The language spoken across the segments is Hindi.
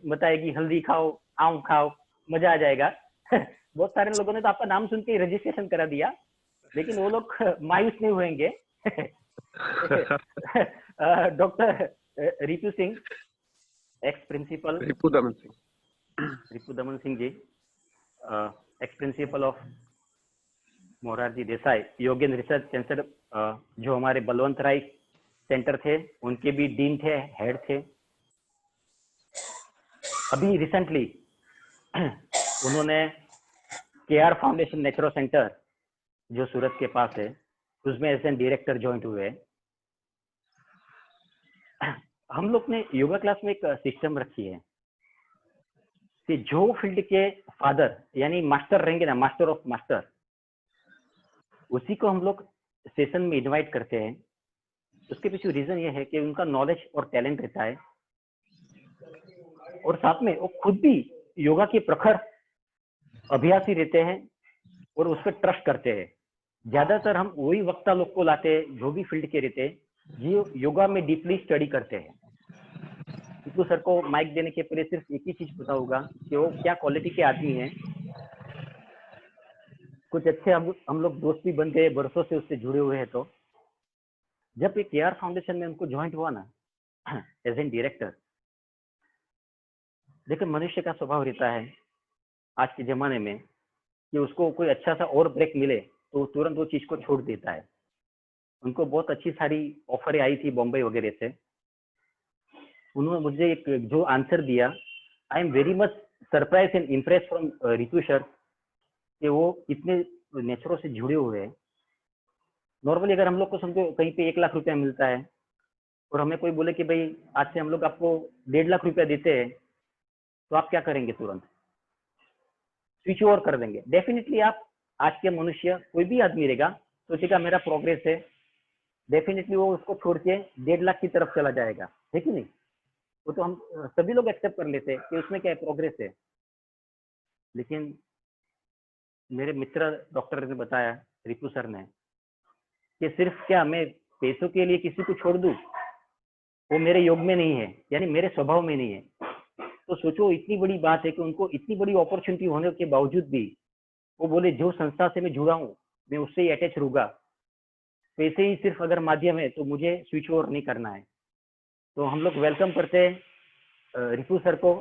बताएगी हल्दी खाओ, आम खाओ, मजा आ जाएगा। बहुत सारे लोगों ने तो आपका नाम सुन के रजिस्ट्रेशन करा दिया, लेकिन वो लोग मायूस नहीं होंगे। Doctor Ritu Singh, ex principal, Ripu Daman Singh ji, ex principal of Morarji Desai Yogendra research centre, जो हमारे बलवंत राय सेंटर थे, उनके भी डीन थे, हेड थे। अभी रिसेंटली उन्होंने केआर फाउंडेशन नेचुरो सेंटर, जो सूरत के पास है, उसमें एज एन डायरेक्टर ज्वाइंट हुए। हम लोग ने योगा क्लास में एक सिस्टम रखी है कि जो फील्ड के फादर यानी मास्टर रहेंगे ना, मास्टर ऑफ मास्टर, उसी को हम लोग सेशन में इनवाइट करते हैं। उसके पीछे रीजन ये है कि उनका नॉलेज और टैलेंट रहता है, और साथ में वो खुद भी योगा के प्रखर अभ्यासी रहते हैं और उस पर ट्रस्ट करते हैं। ज्यादातर हम वही वक्ता लोग को लाते हैं जो भी फील्ड के रहते हैं, जो योगा में डीपली स्टडी करते हैं। टीपू सर को माइक देने के पहले सिर्फ एक ही चीज बताऊंगा कि वो क्या क्वालिटी के आदमी हैं। कुछ अच्छे हम लोग दोस्त भी बन गए, बरसों से उससे जुड़े हुए हैं। तो जब एक केआर फाउंडेशन में उनको ज्वाइंट हुआ ना एज एन डायरेक्टर, देखिए मनुष्य का स्वभाव रहता है आज के जमाने में कि उसको कोई अच्छा सा और ब्रेक मिले तो तुरंत वो चीज को छोड़ देता है। उनको बहुत अच्छी सारी ऑफर आई थी बॉम्बे वगैरह से। उन्होंने मुझे एक जो आंसर दिया, I am very much surprise and impress from Ritu sir कि वो इतने नेचरों से जुड़े हुए हैं। नॉर्मली अगर हम लोग को समझो कहीं पे 1 लाख रुपया मिलता है और हमें कोई बोले कि भाई आज से हम लोग आपको 1.5 लाख रुपया देते हैं, तो आप क्या करेंगे? तुरंत स्विच ओवर कर देंगे। डेफिनेटली आप आज के मनुष्य कोई भी आदमी रहेगा सोचेगा मेरा प्रोग्रेस है, डेफिनेटली वो उसको छोड़ के 1.5 लाख की तरफ चला जाएगा, है कि नहीं? वो तो हम सभी लोग एक्सेप्ट कर लेते हैं कि उसमें क्या प्रोग्रेस है। लेकिन मेरे मित्र डॉक्टर ने बताया, रिपु सर ने, कि सिर्फ क्या मैं पैसों के लिए किसी को छोड़ दूं, वो मेरे योग में नहीं है, यानी मेरे स्वभाव में नहीं है। तो सोचो इतनी बड़ी बात है कि उनको इतनी बड़ी अपॉर्चुनिटी होने के बावजूद भी वो बोले जो संस्था से मैं जुड़ा हूँ मैं उससे ही अटैच रहूंगा, पैसे ही सिर्फ अगर माध्यम है तो मुझे स्विच ओवर नहीं करना है। तो हम लोग वेलकम करते हैं रिपु सर को।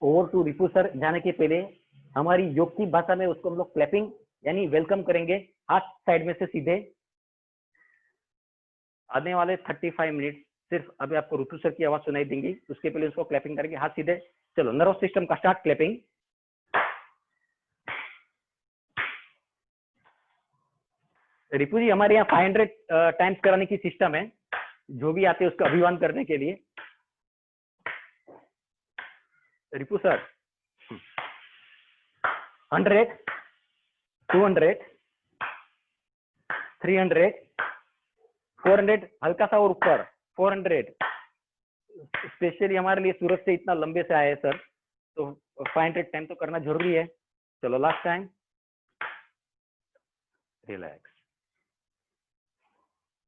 ओवर टू रिपु सर जाने के पहले हमारी योग की भाषा में उसको हम लोग क्लैपिंग यानी वेलकम करेंगे, हाथ साइड में से सीधे। आने वाले 35 मिनट सिर्फ अभी आपको रिपु सर की आवाज सुनाई देंगी, उसके पहले उसको क्लैपिंग करेंगे, हाथ सीधे। चलो नर्वस सिस्टम का स्टार्ट, क्लैपिंग। रिपु जी, हमारे यहाँ 500 टाइम्स कराने की सिस्टम है, जो भी आते हैं उसका अभिवादन करने के लिए। रिपु सर 100, 200, 300, 400, हल्का सा और ऊपर 400। स्पेशली हमारे लिए सूरत से इतना लंबे से आए सर, तो 500 टाइम तो करना जरूरी है। चलो last time, relax.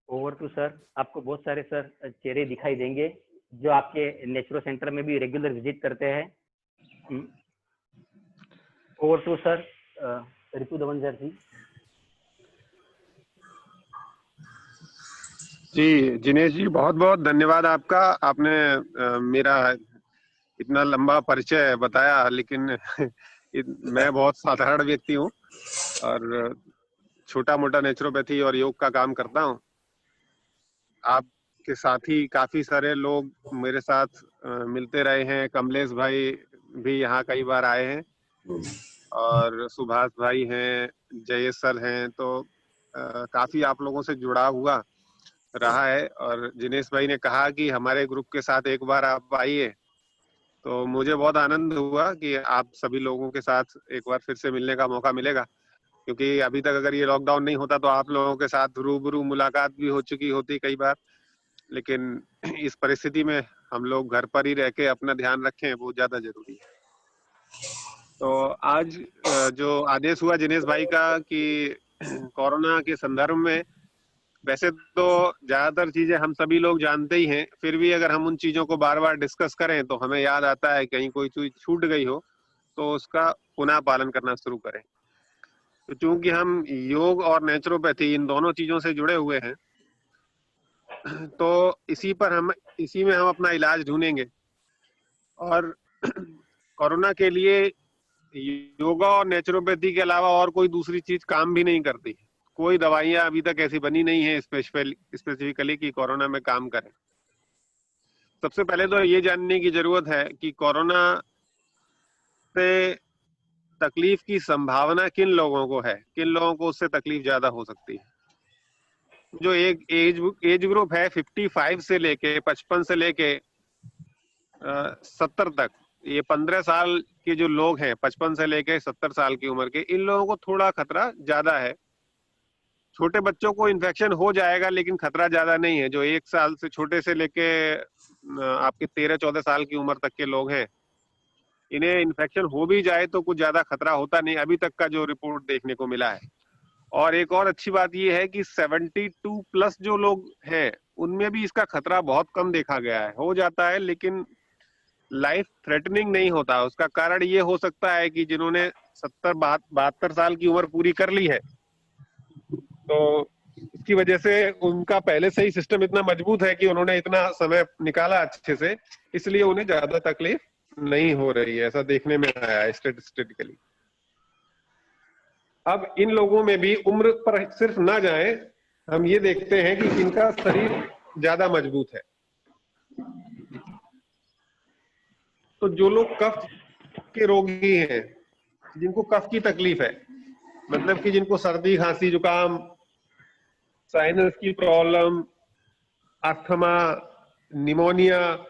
Over to sir. आपको बहुत सारे सर चेहरे दिखाई देंगे जो आपके नेचुरो सेंटर में भी रेगुलर विजिट करते हैं। Over to sir Ripu Daman sir जी। जी जिनेश जी, बहुत बहुत धन्यवाद आपका। आपने मेरा इतना लंबा परिचय बताया, लेकिन मैं बहुत साधारण व्यक्ति हूँ और छोटा मोटा नेचुरोपैथी और योग का काम करता हूँ। आपके साथी काफी सारे लोग मेरे साथ मिलते रहे हैं। कमलेश भाई भी यहाँ कई बार आए हैं और सुभाष भाई हैं, जयेश सर हैं, तो काफी आप लोगों से जुड़ा हुआ रहा है। और जिनेश भाई ने कहा कि हमारे ग्रुप के साथ एक बार आप आइए, तो मुझे बहुत आनंद हुआ कि आप सभी लोगों के साथ एक बार फिर से मिलने का मौका मिलेगा। क्योंकि अभी तक अगर ये लॉकडाउन नहीं होता तो आप लोगों के साथ रूबरू मुलाकात भी हो चुकी होती कई बार, लेकिन इस परिस्थिति में हम लोग घर पर ही रह के अपना ध्यान रखें, वो ज्यादा जरूरी है। तो आज जो आदेश हुआ जिनेश भाई का कि कोरोना के संदर्भ में वैसे तो ज्यादातर चीजें हम सभी लोग जानते ही हैं, फिर भी अगर हम उन चीजों को बार बार डिस्कस करें तो हमें याद आता है कहीं कोई चीज छूट गई हो तो उसका पुनः पालन करना शुरू करें। तो चूंकि हम योग और नेचुरोपैथी इन दोनों चीजों से जुड़े हुए हैं, तो इसी में हम अपना इलाज ढूंढेंगे। और कोरोना के लिए योगा और नेचुरोपैथी के अलावा और कोई दूसरी चीज काम भी नहीं करती। कोई दवाइयां अभी तक ऐसी बनी नहीं है स्पेसिफिकली कि कोरोना में काम करें। सबसे पहले तो ये जानने की जरूरत है कि कोरोना से तकलीफ की संभावना किन लोगों को है, किन लोगों को उससे तकलीफ ज्यादा हो सकती है। जो एक एज ग्रुप है 55 से लेके 55 से लेके 70 तक, ये 15 साल के जो लोग हैं 55 से लेके 70 साल की उम्र के, इन लोगों को थोड़ा खतरा ज्यादा है। छोटे बच्चों को इन्फेक्शन हो जाएगा लेकिन खतरा ज्यादा नहीं है। जो 1 साल से छोटे से लेके आपके 13-14 साल की उम्र तक के लोग हैं, इन्हें इन्फेक्शन हो भी जाए तो कुछ ज्यादा खतरा होता नहीं, अभी तक का जो रिपोर्ट देखने को मिला है। और एक और अच्छी बात यह है कि 72 प्लस जो लोग हैं उनमें भी इसका खतरा बहुत कम देखा गया है। हो जाता है लेकिन लाइफ थ्रेटनिंग नहीं होता। उसका कारण ये हो सकता है कि जिन्होंने 72 साल की उम्र पूरी कर ली है, तो इसकी वजह से उनका पहले से ही सिस्टम इतना मजबूत है कि उन्होंने इतना समय निकाला अच्छे से, इसलिए उन्हें ज्यादा तकलीफ नहीं हो रही है, ऐसा देखने में आया है स्टेटिस्टिकली। अब इन लोगों में भी उम्र पर सिर्फ ना जाए, हम ये देखते हैं कि इनका शरीर ज्यादा मजबूत है। तो जो लोग कफ के रोगी हैं, जिनको कफ की तकलीफ है, मतलब कि जिनको सर्दी खांसी जुकाम, साइनस की प्रॉब्लम, अस्थमा, निमोनिया,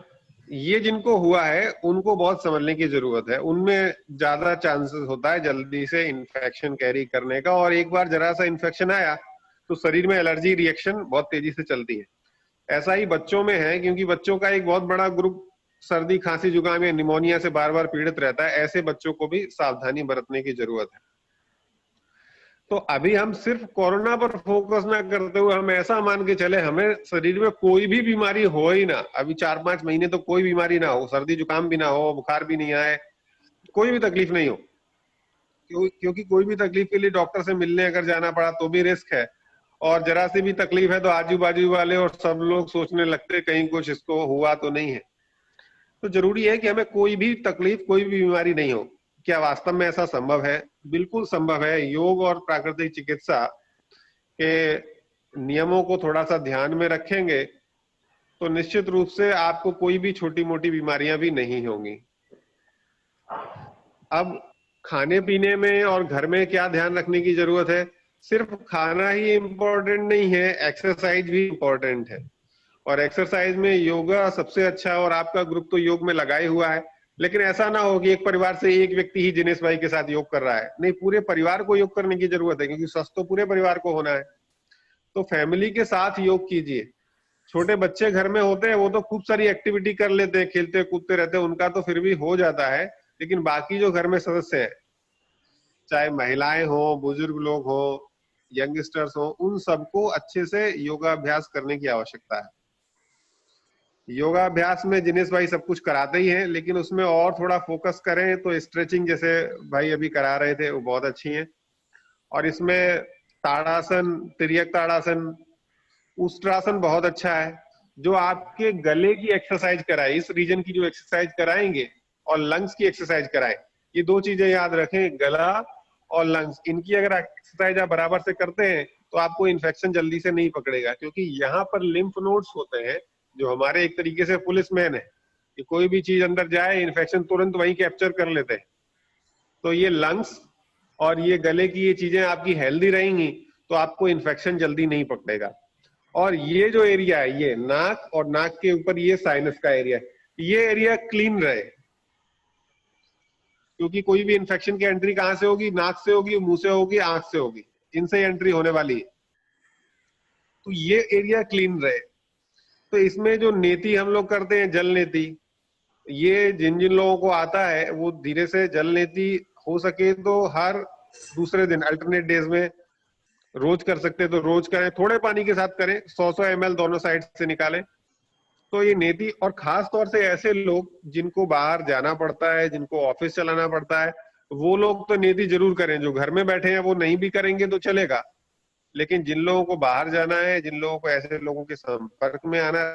ये जिनको हुआ है उनको बहुत समझने की जरूरत है। उनमें ज्यादा चांसेस होता है जल्दी से इन्फेक्शन कैरी करने का, और एक बार जरा सा इन्फेक्शन आया तो शरीर में एलर्जी रिएक्शन बहुत तेजी से चलती है। ऐसा ही बच्चों में है, क्योंकि बच्चों का एक बहुत बड़ा ग्रुप सर्दी खांसी जुकाम या निमोनिया से बार बार पीड़ित रहता है। ऐसे बच्चों को भी सावधानी बरतने की जरूरत है। तो अभी हम सिर्फ कोरोना पर फोकस ना करते हुए हम ऐसा मान के चले हमें शरीर में कोई भी बीमारी हो ही ना, अभी 4-5 महीने तो कोई बीमारी ना हो, सर्दी जुकाम भी ना हो, बुखार भी नहीं आए, कोई भी तकलीफ नहीं हो। क्योंकि कोई भी तकलीफ के लिए डॉक्टर से मिलने अगर जाना पड़ा तो भी रिस्क है, और जरा सी भी तकलीफ है तो आजू बाजू वाले और सब लोग सोचने लगते कहीं कुछ इसको हुआ तो नहीं है। तो जरूरी है कि हमें कोई भी तकलीफ, कोई भी बीमारी नहीं हो। क्या वास्तव में ऐसा संभव है? बिल्कुल संभव है। योग और प्राकृतिक चिकित्सा के नियमों को थोड़ा सा ध्यान में रखेंगे तो निश्चित रूप से आपको कोई भी छोटी मोटी बीमारियां भी नहीं होंगी। अब खाने पीने में और घर में क्या ध्यान रखने की जरूरत है? सिर्फ खाना ही इम्पोर्टेंट नहीं है, एक्सरसाइज भी इम्पोर्टेंट है। और एक्सरसाइज में योगा सबसे अच्छा है, और आपका ग्रुप तो योग में लगा ही हुआ है। लेकिन ऐसा ना हो कि एक परिवार से एक व्यक्ति ही जिनेश भाई के साथ योग कर रहा है, नहीं, पूरे परिवार को योग करने की जरूरत है, क्योंकि स्वस्थ तो पूरे परिवार को होना है। तो फैमिली के साथ योग कीजिए। छोटे बच्चे घर में होते हैं, वो तो खूब सारी एक्टिविटी कर लेते हैं, खेलते कूदते रहते हैं, उनका तो फिर भी हो जाता है। लेकिन बाकी जो घर में सदस्य हैं, चाहे महिलाएं हो, बुजुर्ग लोग हो, यंगस्टर्स हो, उन सबको अच्छे से योगाभ्यास करने की आवश्यकता है। योगाभ्यास में जिनेश भाई सब कुछ कराते ही हैं, लेकिन उसमें और थोड़ा फोकस करें तो स्ट्रेचिंग जैसे भाई अभी करा रहे थे वो बहुत अच्छी है। और इसमें ताड़ासन, तिर्यक ताड़ासन, उष्ट्रासन बहुत अच्छा है, जो आपके गले की एक्सरसाइज कराए, इस रीजन की जो एक्सरसाइज कराएंगे, और लंग्स की एक्सरसाइज कराए। ये दो चीजें याद रखें, गला और लंग्स, इनकी अगर एक्सरसाइज आप बराबर से करते हैं तो आपको इन्फेक्शन जल्दी से नहीं पकड़ेगा, क्योंकि यहाँ पर लिम्फ नोड्स होते हैं जो हमारे एक तरीके से पुलिसमैन है, कि कोई भी चीज अंदर जाए इन्फेक्शन तुरंत वहीं कैप्चर कर लेते हैं। तो ये लंग्स और ये गले की ये चीजें आपकी हेल्दी रहेंगी तो आपको इन्फेक्शन जल्दी नहीं पकड़ेगा। और ये जो एरिया है, ये नाक और नाक के ऊपर ये साइनस का एरिया है, ये एरिया क्लीन रहे, क्योंकि कोई भी इन्फेक्शन की एंट्री कहां से होगी? नाक से होगी, मुंह से होगी, आंख से होगी, इनसे एंट्री होने वाली है। तो ये एरिया क्लीन रहे। तो इसमें जो नेति हम लोग करते हैं, जल नेति, ये जिन जिन लोगों को आता है वो धीरे से जल नेति हो सके तो हर दूसरे दिन, अल्टरनेट डेज में रोज कर सकते हैं तो रोज करें, थोड़े पानी के साथ करें, 100-100 ml दोनों साइड से निकालें। तो ये नीति, और खास तौर से ऐसे लोग जिनको बाहर जाना पड़ता है, जिनको ऑफिस चलाना पड़ता है, वो लोग तो नीति जरूर करें। जो घर में बैठे हैं वो नहीं भी करेंगे तो चलेगा, लेकिन जिन लोगों को बाहर जाना है, जिन लोगों को ऐसे लोगों के संपर्क में आना,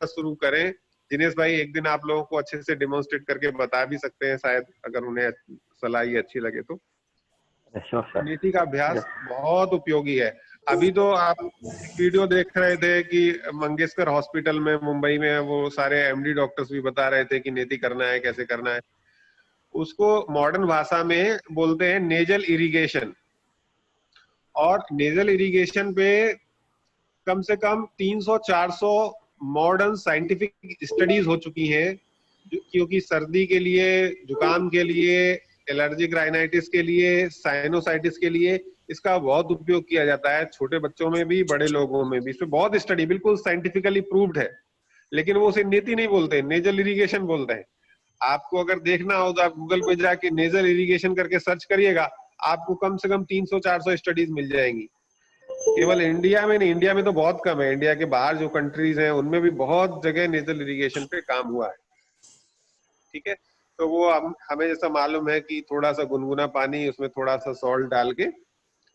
शुरू करें। दिनेश भाई एक दिन आप लोगों को अच्छे से डेमोन्स्ट्रेट करके बता भी सकते हैं, शायद अगर उन्हें सलाह ये अच्छी लगे तो। Sure sir. नीति का अभ्यास बहुत उपयोगी है। अभी तो आप वीडियो देख रहे थे कि मंगेशकर हॉस्पिटल में मुंबई में वो सारे एमडी डॉक्टर्स भी बता रहे थे कि नीति करना है, कैसे करना है। उसको मॉडर्न भाषा में बोलते हैं नेजल इरिगेशन। और नेजल इरिगेशन पे कम से कम 300-400 मॉडर्न साइंटिफिक स्टडीज हो चुकी हैं, क्योंकि सर्दी के लिए, जुकाम के लिए, एलर्जिक राइनाइटिस के लिए, साइनोसाइटिस के लिए इसका बहुत उपयोग किया जाता है, छोटे बच्चों में भी, बड़े लोगों में भी। इसमें बहुत स्टडी बिल्कुल साइंटिफिकली प्रूव्ड है, लेकिन वो उसे नीति नहीं बोलते, नेजल इरिगेशन बोलते हैं। आपको अगर देखना हो तो आप गूगल पे जाके नेजल इरिगेशन करके सर्च करिएगा, आपको कम से कम 300-400 स्टडीज मिल जाएंगी। केवल इंडिया में नहीं, इंडिया में तो बहुत कम है, इंडिया के बाहर जो कंट्रीज हैं उनमें भी बहुत जगह नेजल इरिगेशन पे काम हुआ है। ठीक है, तो वो हमें जैसा मालूम है कि थोड़ा सा गुनगुना पानी, उसमें थोड़ा सा सॉल्ट डाल के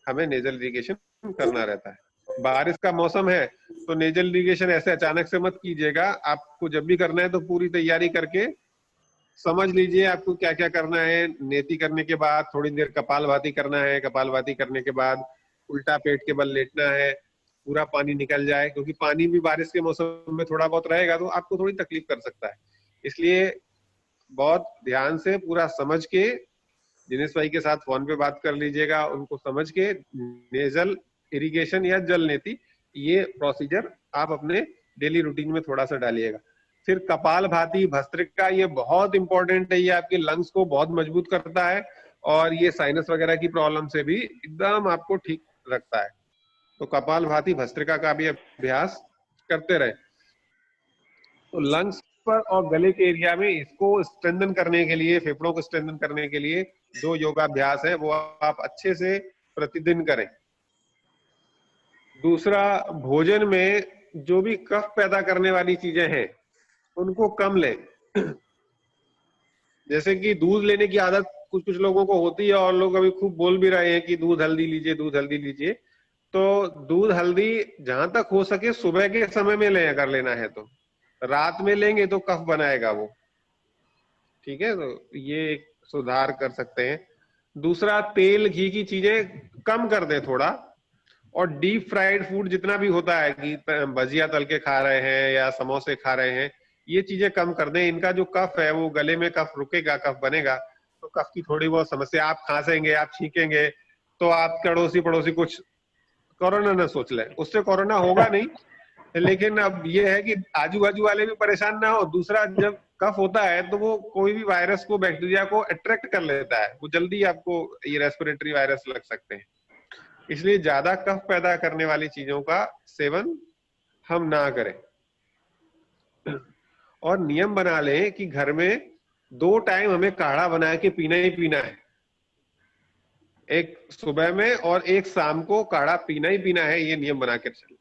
हमें नेजल इरिगेशन करना रहता है। बारिश का मौसम है तो नेजल इरिगेशन ऐसे अचानक से मत कीजिएगा, आपको जब भी करना है तो पूरी तैयारी करके समझ लीजिए आपको क्या क्या करना है। नेति करने के बाद थोड़ी देर कपालभाति करना है, कपालभाति करने के बाद उल्टा पेट के बल लेटना है, पूरा पानी निकल जाए, क्योंकि पानी भी बारिश के मौसम में थोड़ा बहुत रहेगा तो आपको थोड़ी तकलीफ कर सकता है। इसलिए बहुत ध्यान से पूरा समझ के दिनेश भाई के साथ फोन पे बात कर लीजिएगा, उनको समझ के नेजल इरिगेशन या जल नीति ये प्रोसीजर आप अपने डेली रूटीन में थोड़ा सा डालिएगा। फिर कपालभाति, भस्त्रिका, ये बहुत इंपॉर्टेंट है, ये आपके लंग्स को बहुत मजबूत करता है और ये साइनस वगैरह की प्रॉब्लम से भी एकदम आपको ठीक रखता है। तो कपालभाति, भस्त्रिका का भी अभ्यास करते रहे। तो लंग्स पर और गले के एरिया में इसको स्ट्रेंथन करने के लिए, फेफड़ों को स्ट्रेंथन करने के लिए 2 योगाभ्यास है, वो आप अच्छे से प्रतिदिन करें। दूसरा, भोजन में जो भी कफ पैदा करने वाली चीजें हैं उनको कम लें। जैसे कि दूध लेने की आदत कुछ कुछ लोगों को होती है और लोग अभी खूब बोल भी रहे हैं कि दूध हल्दी लीजिए, दूध हल्दी लीजिए। तो दूध हल्दी जहां तक हो सके सुबह के समय में लें, अगर लेना है तो। रात में लेंगे तो कफ बनाएगा वो। ठीक है, तो ये सुधार कर सकते हैं। दूसरा, तेल घी की चीजें कम कर दें थोड़ा, और डीप फ्राइड फूड जितना भी होता है कि भजिया तल के खा रहे हैं या समोसे खा रहे हैं, ये चीजें कम कर दें। इनका जो कफ है वो गले में कफ रुकेगा, कफ बनेगा, तो कफ की थोड़ी बहुत समस्या, आप खांसेंगे, आप छींकेंगे तो आप अड़ोसी पड़ोसी कुछ कोरोना ना सोच लें, उससे कोरोना होगा नहीं, लेकिन अब ये है कि आजू बाजू वाले भी परेशान ना हो। दूसरा, जब कफ होता है तो वो कोई भी वायरस को, बैक्टीरिया को अट्रैक्ट कर लेता है, वो जल्दी आपको ये रेस्पिरेटरी वायरस लग सकते हैं। इसलिए ज्यादा कफ पैदा करने वाली चीजों का सेवन हम ना करें। और नियम बना लें कि घर में 2 टाइम हमें काढ़ा बना के पीना ही पीना है, एक सुबह में और एक शाम को काढ़ा पीना ही पीना है, ये नियम बना के चलें।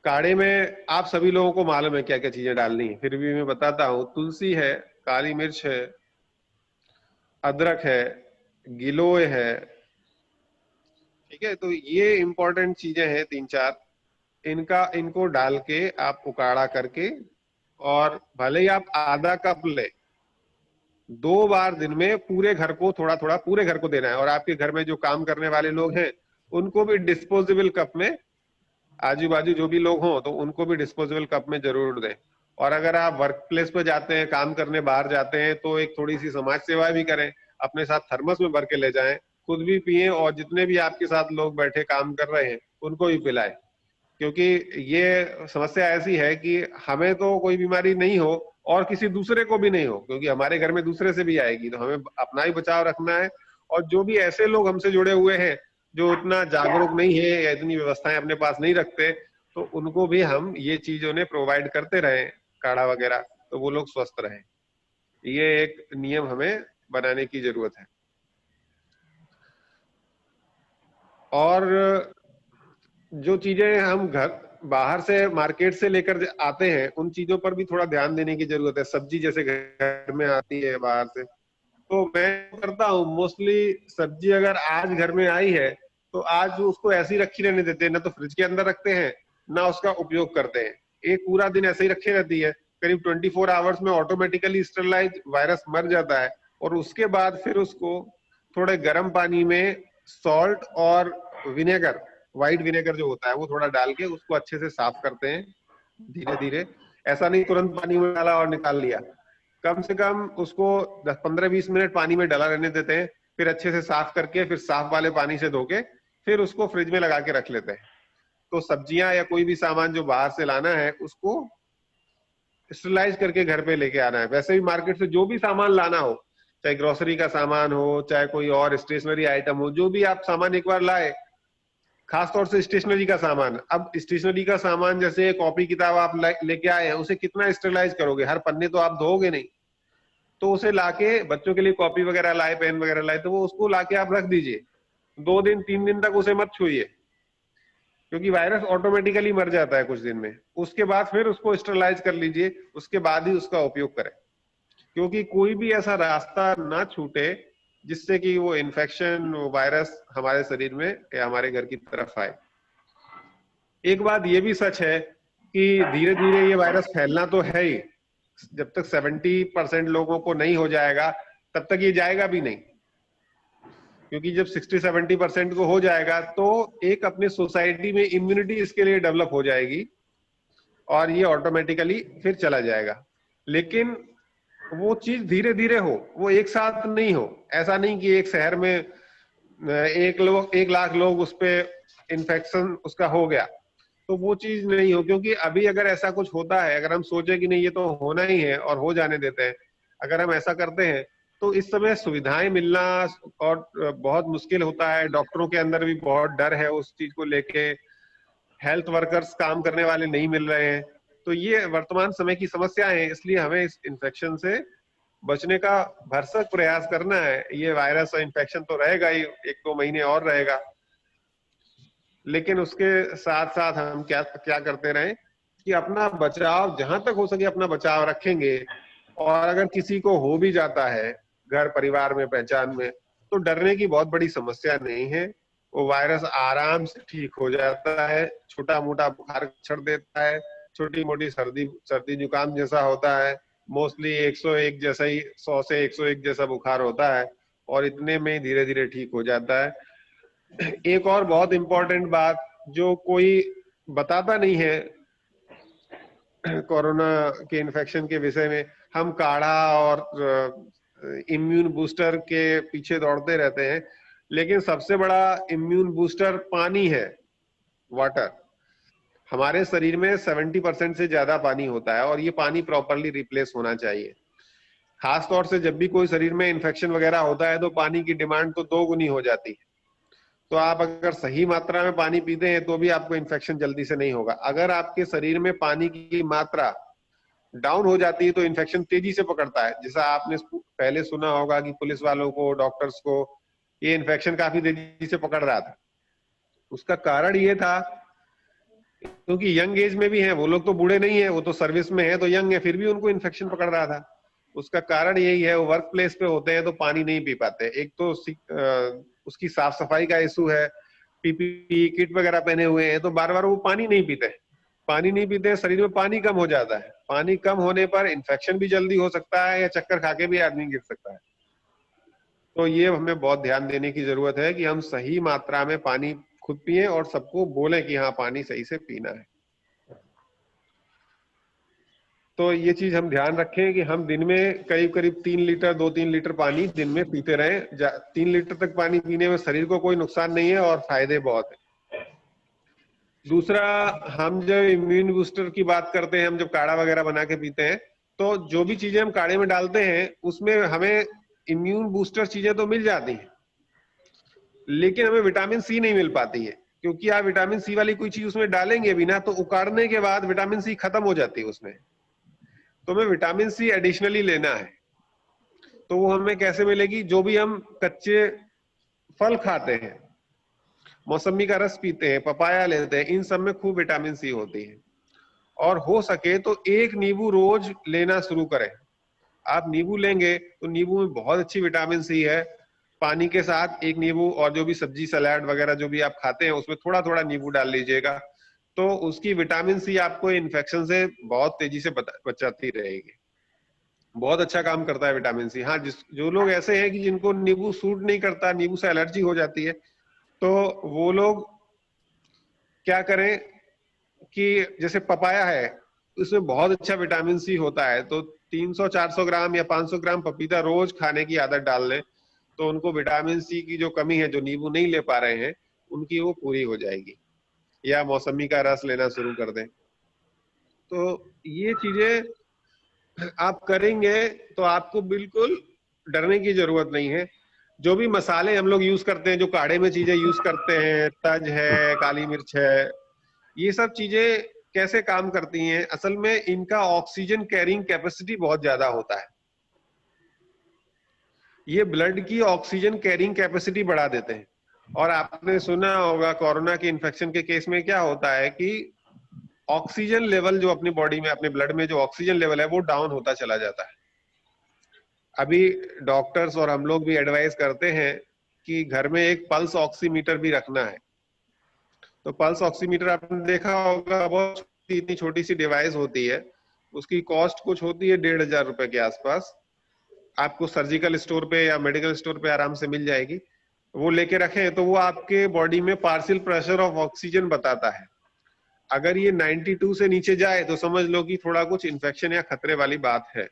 काढ़े में आप सभी लोगों को मालूम है क्या क्या चीजें डालनी है, फिर भी मैं बताता हूँ। तुलसी है, काली मिर्च है, अदरक है, गिलोय है। ठीक है, तो ये इंपॉर्टेंट चीजें हैं 3-4, इनको डाल के आप उकाड़ा करके, और भले ही आप आधा कप ले, 2 बार दिन में पूरे घर को थोड़ा थोड़ा पूरे घर को देना है। और आपके घर में जो काम करने वाले लोग हैं उनको भी डिस्पोजेबल कप में, आजू बाजू जो भी लोग हों तो उनको भी डिस्पोजेबल कप में जरूर दें। और अगर आप वर्क प्लेस पे जाते हैं, काम करने बाहर जाते हैं, तो एक थोड़ी सी समाज सेवा भी करें, अपने साथ थर्मस में भर के ले जाएं, खुद भी पिए और जितने भी आपके साथ लोग बैठे काम कर रहे हैं उनको भी पिलाएं। क्योंकि ये समस्या ऐसी है कि हमें तो कोई बीमारी नहीं हो और किसी दूसरे को भी नहीं हो, क्योंकि हमारे घर में दूसरे से भी आएगी, तो हमें अपना ही बचाव रखना है। और जो भी ऐसे लोग हमसे जुड़े हुए हैं जो उतना जागरूक नहीं है या इतनी व्यवस्थाएं अपने पास नहीं रखते, तो उनको भी हम ये चीज उन्हें प्रोवाइड करते रहे, काढ़ा वगैरह, तो वो लोग स्वस्थ रहे। ये एक नियम हमें बनाने की जरूरत है। और जो चीजें हम घर बाहर से मार्केट से लेकर आते हैं उन चीजों पर भी थोड़ा ध्यान देने की जरूरत है। सब्जी जैसे घर में आती है बाहर से, तो मैं करता हूँ मोस्टली, सब्जी अगर आज घर में आई है तो आज उसको ऐसे ही रखी रहने देते हैं, ना तो फ्रिज के अंदर रखते हैं ना उसका उपयोग करते हैं। एक पूरा दिन ऐसे ही रखे रहती है, करीब 24 आवर्स में ऑटोमेटिकली स्टरलाइज वायरस मर जाता है। और उसके बाद फिर उसको थोड़े गर्म पानी में सॉल्ट और विनेगर, व्हाइट विनेगर जो होता है वो थोड़ा डाल के उसको अच्छे से साफ करते हैं धीरे धीरे। ऐसा नहीं तुरंत पानी में डाला और निकाल लिया, कम से कम उसको 10-15-20 मिनट पानी में डाला रहने देते हैं, फिर अच्छे से साफ करके फिर साफ वाले पानी से धो के फिर उसको फ्रिज में लगा के रख लेते हैं। तो सब्जियां या कोई भी सामान जो बाहर से लाना है उसको स्टरलाइज करके घर पे लेके आना है। वैसे भी मार्केट से जो भी सामान लाना हो, चाहे ग्रोसरी का सामान हो चाहे कोई और स्टेशनरी आइटम हो, जो भी आप सामान एक बार लाए, खासतौर से स्टेशनरी का सामान। अब स्टेशनरी का सामान जैसे कॉपी किताब आप लेके आए हैं, उसे कितना स्टरलाइज करोगे, हर पन्ने तो आप धोओगे नहीं। तो उसे लाके, बच्चों के लिए कॉपी वगैरह लाए, पेन वगैरह लाए, तो वो उसको लाके आप रख दीजिए, 2 दिन 3 दिन तक उसे मत छुइए, क्योंकि वायरस ऑटोमेटिकली मर जाता है कुछ दिन में। उसके बाद फिर उसको स्टरलाइज कर लीजिए, उसके बाद ही उसका उपयोग करें, क्योंकि कोई भी ऐसा रास्ता ना छूटे जिससे कि वो इन्फेक्शन, वायरस हमारे शरीर में या हमारे घर की तरफ आए। एक बात ये भी सच है कि धीरे धीरे ये वायरस फैलना तो है ही, जब तक 70% लोगों को नहीं हो जाएगा तब तक ये जाएगा भी नहीं, क्योंकि जब 60-70% को हो जाएगा तो एक अपनी सोसाइटी में इम्यूनिटी इसके लिए डेवलप हो जाएगी और ये ऑटोमेटिकली फिर चला जाएगा। लेकिन वो चीज धीरे धीरे हो, वो एक साथ नहीं हो। ऐसा नहीं कि एक शहर में 1 लाख लोग उस पे इन्फेक्शन उसका हो गया, तो वो चीज नहीं हो। क्योंकि अभी अगर ऐसा कुछ होता है, अगर हम सोचे कि नहीं ये तो होना ही है और हो जाने देते हैं, अगर हम ऐसा करते हैं तो इस समय सुविधाएं मिलना और बहुत मुश्किल होता है। डॉक्टरों के अंदर भी बहुत डर है उस चीज को लेके, हेल्थ वर्कर्स काम करने वाले नहीं मिल रहे हैं। तो ये वर्तमान समय की समस्या है, इसलिए हमें इस इन्फेक्शन से बचने का भरसक प्रयास करना है। ये वायरस और इन्फेक्शन तो रहेगा ही, 1-2 महीने और रहेगा, लेकिन उसके साथ साथ हम क्या क्या करते रहें कि अपना बचाव, जहां तक हो सके अपना बचाव रखेंगे। और अगर किसी को हो भी जाता है घर परिवार में, पहचान में, तो डरने की बहुत बड़ी समस्या नहीं है। वो वायरस आराम से ठीक हो जाता है, छोटा मोटा बुखार छड़ देता है, छोटी मोटी सर्दी जुकाम जैसा होता है, मोस्टली 101 जैसा ही, 100 से 101 जैसा बुखार होता है और इतने में धीरे धीरे ठीक हो जाता है। एक और बहुत इंपॉर्टेंट बात जो कोई बताता नहीं है कोरोना के इन्फेक्शन के विषय में, हम काढ़ा और इम्यून बूस्टर के पीछे दौड़ते रहते हैं, लेकिन सबसे बड़ा इम्यून बूस्टर पानी है, वाटर। हमारे शरीर में 70% से ज्यादा पानी होता है और ये पानी प्रॉपरली रिप्लेस होना चाहिए। खास तौर से जब भी कोई शरीर में इन्फेक्शन वगैरह होता है तो पानी की डिमांड तो 2 गुनी हो जाती है। तो आप अगर सही मात्रा में पानी पीते हैं तो भी आपको इन्फेक्शन जल्दी से नहीं होगा। अगर आपके शरीर में पानी की मात्रा डाउन हो जाती है तो इन्फेक्शन तेजी से पकड़ता है। जैसा आपने पहले सुना होगा कि पुलिस वालों को, डॉक्टर्स को ये इन्फेक्शन काफी तेजी से पकड़ रहा था। उसका कारण ये था क्योंकि यंग एज में भी है वो लोग, तो बूढ़े नहीं है, वो तो सर्विस में है, तो यंग है, फिर भी उनको इन्फेक्शन पकड़ रहा था। उसका कारण यही है, वो वर्क प्लेस पे होते हैं तो पानी नहीं पी पाते। एक तो उसकी साफ सफाई का इशू है, पीपीई किट वगैरह पहने हुए हैं तो बार बार वो पानी नहीं पीते। पानी नहीं पीते, शरीर में पानी कम हो जाता है। पानी कम होने पर इन्फेक्शन भी जल्दी हो सकता है या चक्कर खाके भी आदमी गिर सकता है। तो ये हमें बहुत ध्यान देने की जरूरत है कि हम सही मात्रा में पानी खुद पिए और सबको बोले कि हाँ पानी सही से पीना है। तो ये चीज हम ध्यान रखें कि हम दिन में करीब करीब 3 लीटर 2-3 लीटर पानी दिन में पीते रहें। 3 लीटर तक पानी पीने में शरीर को कोई नुकसान नहीं है और फायदे बहुत है। दूसरा, हम जब इम्यून बूस्टर की बात करते हैं, हम जब काढ़ा वगैरह बना के पीते हैं तो जो भी चीजें हम काढ़े में डालते हैं उसमें हमें इम्यून बूस्टर चीजें तो मिल जाती हैं, लेकिन हमें विटामिन सी नहीं मिल पाती है। क्योंकि आप विटामिन सी वाली कोई चीज उसमें डालेंगे भी ना तो उकाड़ने के बाद विटामिन सी खत्म हो जाती है उसमें। तो हमें विटामिन सी एडिशनली लेना है। तो वो हमें कैसे मिलेगी? जो भी हम कच्चे फल खाते हैं मौसमी का रस पीते हैं, पपाया लेते हैं, इन सब में खूब विटामिन सी होती है। और हो सके तो एक नींबू रोज लेना शुरू करें। आप नींबू लेंगे तो नींबू में बहुत अच्छी विटामिन सी है। पानी के साथ एक नींबू, और जो भी सब्जी सलाद वगैरह जो भी आप खाते हैं उसमें थोड़ा थोड़ा नींबू डाल लीजिएगा, तो उसकी विटामिन सी आपको इन्फेक्शन से बहुत तेजी से बचाती रहेगी। बहुत अच्छा काम करता है विटामिन सी। हाँ, जो लोग ऐसे हैं कि जिनको नींबू सूट नहीं करता, नींबू से एलर्जी हो जाती है, तो वो लोग क्या करें कि जैसे पपाया है, उसमें बहुत अच्छा विटामिन सी होता है, तो 300-400 ग्राम या 500 ग्राम पपीता रोज खाने की आदत डाल लें, तो उनको विटामिन सी की जो कमी है, जो नींबू नहीं ले पा रहे हैं, उनकी वो पूरी हो जाएगी। या मौसमी का रस लेना शुरू कर दें। तो ये चीजें आप करेंगे तो आपको बिल्कुल डरने की जरूरत नहीं है। जो भी मसाले हम लोग यूज करते हैं, जो काढ़े में चीजें यूज करते हैं, तज है, काली मिर्च है, ये सब चीजें कैसे काम करती हैं? असल में इनका ऑक्सीजन कैरिंग कैपेसिटी बहुत ज्यादा होता है। ये ब्लड की ऑक्सीजन कैरिंग कैपेसिटी बढ़ा देते हैं। और आपने सुना होगा कोरोना के इन्फेक्शन के केस में क्या होता है कि ऑक्सीजन लेवल जो अपनी बॉडी में, अपने ब्लड में जो ऑक्सीजन लेवल है वो डाउन होता चला जाता है। अभी डॉक्टर्स और हम लोग भी एडवाइस करते हैं कि घर में एक पल्स ऑक्सीमीटर भी रखना है। तो पल्स ऑक्सीमीटर आपने देखा होगा, बहुत इतनी छोटी सी डिवाइस होती है, उसकी कॉस्ट कुछ होती है 1,500 रुपए के आसपास। आपको सर्जिकल स्टोर पे या मेडिकल स्टोर पे आराम से मिल जाएगी। वो लेके रखें तो वो आपके बॉडी में पार्शियल प्रेशर ऑफ ऑक्सीजन बताता है। अगर ये 92 से नीचे जाए तो समझ लो कि थोड़ा कुछ इन्फेक्शन या खतरे वाली बात है।